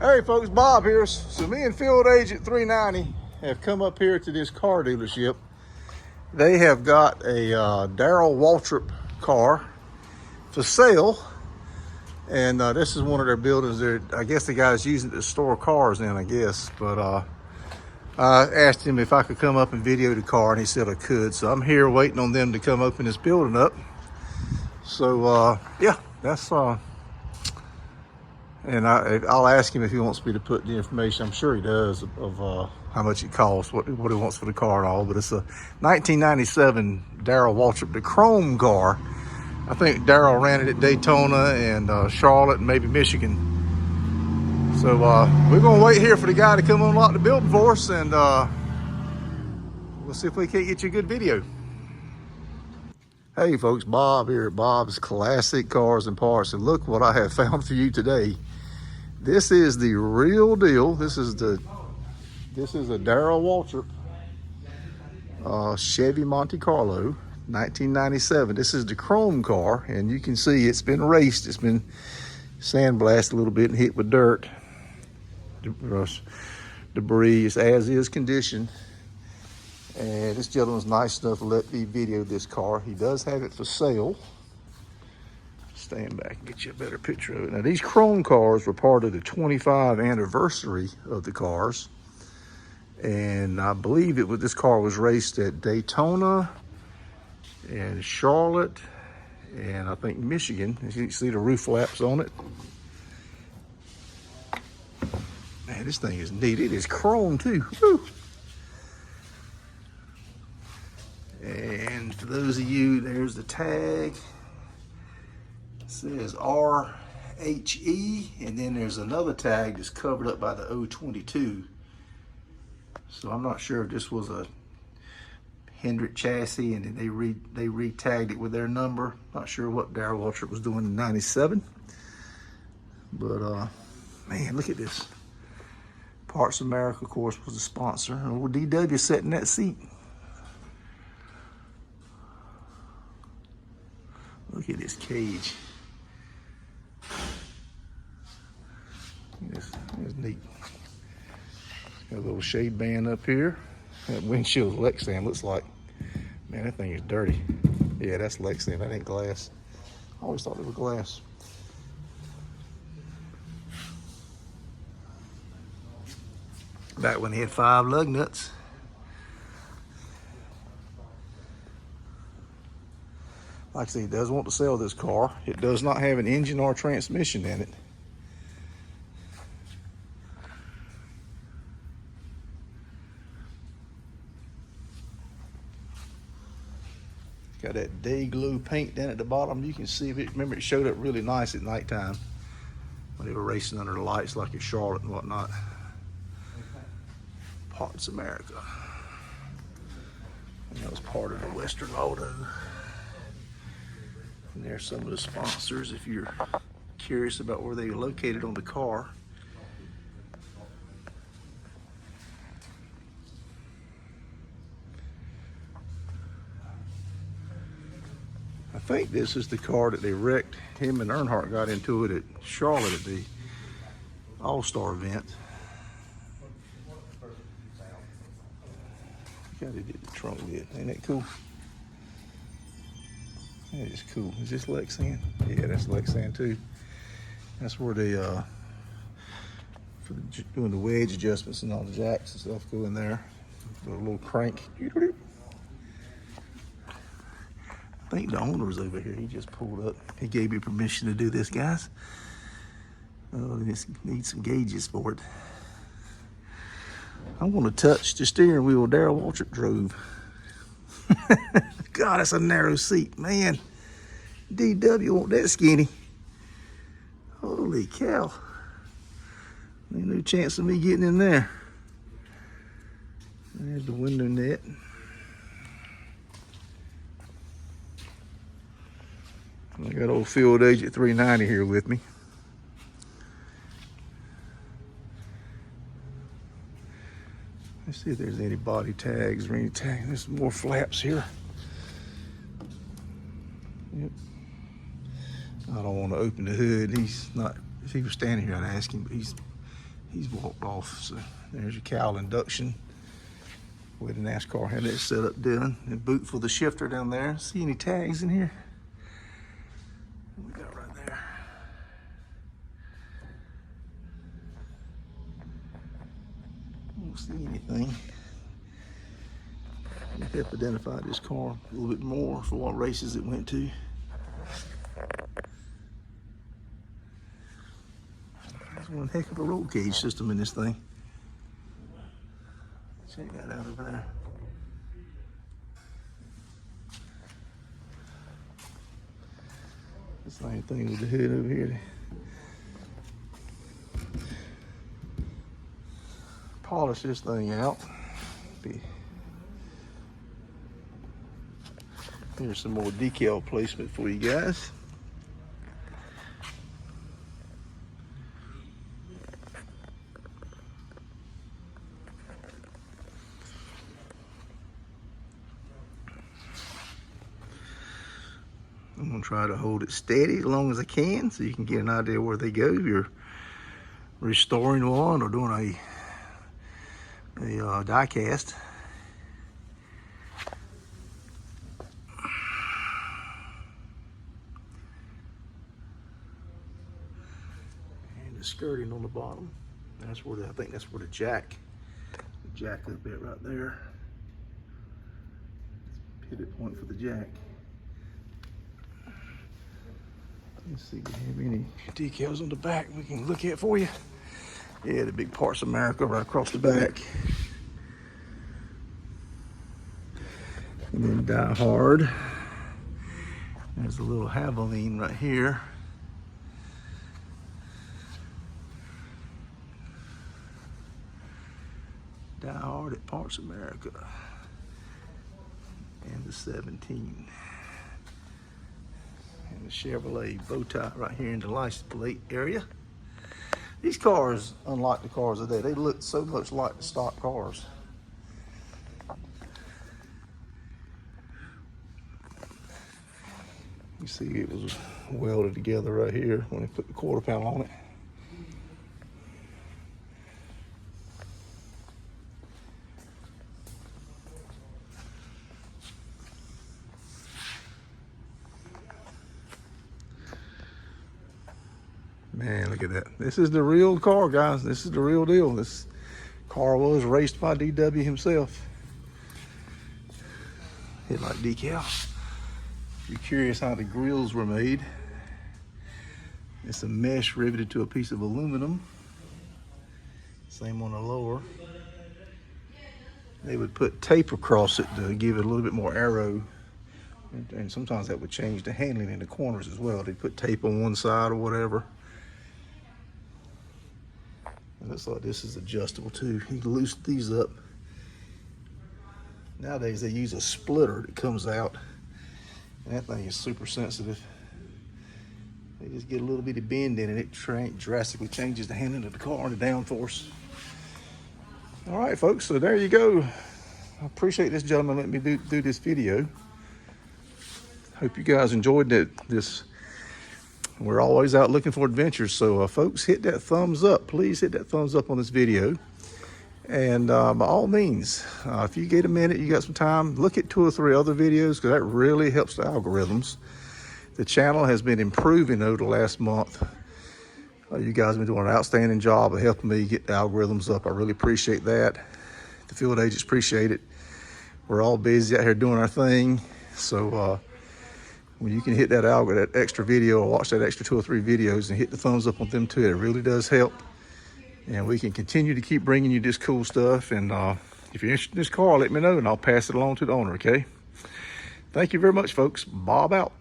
Hey folks, Bob here. So me and Field Agent 390 have come up here to this car dealership. They have got a Darrell Waltrips car for sale. And this is one of their buildings. I guess the guy's using it to store cars in, I guess. But I asked him if I could come up and video the car, and he said I could. So I'm here waiting on them to come open this building up. So yeah, that's and I'll ask him if he wants me to put the information. I'm sure he does of how much it costs, what he wants for the car and all. But it's a 1997 Darrell Waltrips, the chrome car. I think Darrell ran it at Daytona and Charlotte and maybe Michigan. So we're gonna wait here for the guy to come unlock the building for us, and we'll see if we can't get you a good video. Hey folks, Bob here at Bob's Classic Cars and Parts, and look what I have found for you today. This is the real deal. This is a Darrell Waltrips Chevy Monte Carlo 1997. This is the chrome car, and you can see it's been raced. It's been sandblasted a little bit and hit with dirt, debris. It's as is condition. And this gentleman's nice enough to let me video this car. He does have it for sale. Stand back and get you a better picture of it. Now, these chrome cars were part of the 25 anniversary of the cars. And I believe this car was raced at Daytona and Charlotte and I think Michigan. As you can see the roof flaps on it. Man, this thing is neat. It is chrome too. Woo. And for those of you, there's the tag. It says RHE, and then there's another tag that's covered up by the 022. So I'm not sure if this was a Hendrick chassis and then they re-tagged it with their number. Not sure what Darrell Waltrips was doing in '97. But man, look at this. Parts America, of course, was the sponsor. And old DW sat in that seat. Look at this cage. That's neat. Got a little shade band up here. That windshield's Lexan, looks like. Man, that thing is dirty. Yeah, that's Lexan, that ain't glass. I always thought it was glass. Back when he had 5 lug nuts. Like I said, he does want to sell this car. It does not have an engine or transmission in it. Got that day glue paint down at the bottom. You can see it. Remember, it showed up really nice at nighttime when they were racing under the lights like at Charlotte and whatnot. Parts America. And that was part of the Western Auto. And there's some of the sponsors if you're curious about where they are located on the car. I think this is the car that they wrecked. Him and Earnhardt got into it at Charlotte at the All-Star event. Look how they did the trunk lid. Ain't that cool? That is cool. Is this Lexan? Yeah, that's Lexan too. That's where they, doing the wedge adjustments and all the jacks and stuff go in there. Got a little crank. I think the owner was over here. He just pulled up. He gave me permission to do this, guys. This needs some gauges for it. I want to touch the steering wheel Darrell Waltrips drove. God, that's a narrow seat, man. DW want that skinny. Holy cow. Ain't no chance of me getting in there. There's the window net. I got old Field Agent 390 here with me. Let's see if there's any body tags or any tags. There's some more flaps here. Yep. I don't want to open the hood. He's not, if he was standing here, I'd ask him, but he's He's walked off. So there's your cowl induction with the NASCAR had it set up done. The boot for the shifter down there. See any tags in here? What we got right there? Don't see anything. You help identify this car a little bit more for what races it went to. There's one heck of a roll cage system in this thing. Check that out over there. The same thing with the hood over here. Polish this thing out. Here's some more decal placement for you guys. I'm gonna try to hold it steady as long as I can so you can get an idea where they go. If you're restoring one or doing a die cast. And the skirting on the bottom. That's where I think that's where the jack up bit right there. Pivot point for the jack. Let's see if we have any decals on the back we can look at for you. Yeah, the big Parts of America right across the back. And then Die Hard. There's a little Haviland right here. Die Hard at Parts of America. And the 17. And the Chevrolet bow tie right here in the license plate area. These cars, unlike the cars today, they look so much like the stock cars. You see it was welded together right here when they put the quarter panel on it. Man, look at that. This is the real car, guys. This is the real deal. This car was raced by DW himself. Headlight decal. If you're curious how the grills were made, it's a mesh riveted to a piece of aluminum. Same on the lower. They would put tape across it to give it a little bit more arrow. And sometimes that would change the handling in the corners as well. They'd put tape on one side or whatever. It looks like this is adjustable too. You can loosen these up. Nowadays they use a splitter that comes out, and that thing is super sensitive. They just get a little bit of bend in it. It drastically changes the handling of the car and the downforce. All right, folks, so there you go. I appreciate this gentleman letting me do this video. Hope you guys enjoyed this. We're always out looking for adventures, so folks, hit that thumbs up. Please hit that thumbs up on this video. And by all means, if you get a minute, you got some time, look at 2 or 3 other videos, because that really helps the algorithms. The channel has been improving over the last month. You guys have been doing an outstanding job of helping me get the algorithms up. I really appreciate that. The field agents appreciate it. We're all busy out here doing our thing. So when you can hit that extra video or watch that extra 2 or 3 videos and hit the thumbs up on them too, it really does help. And we can continue to keep bringing you this cool stuff. And if you're interested in this car, let me know and I'll pass it along to the owner, okay? Thank you very much, folks. Bob out.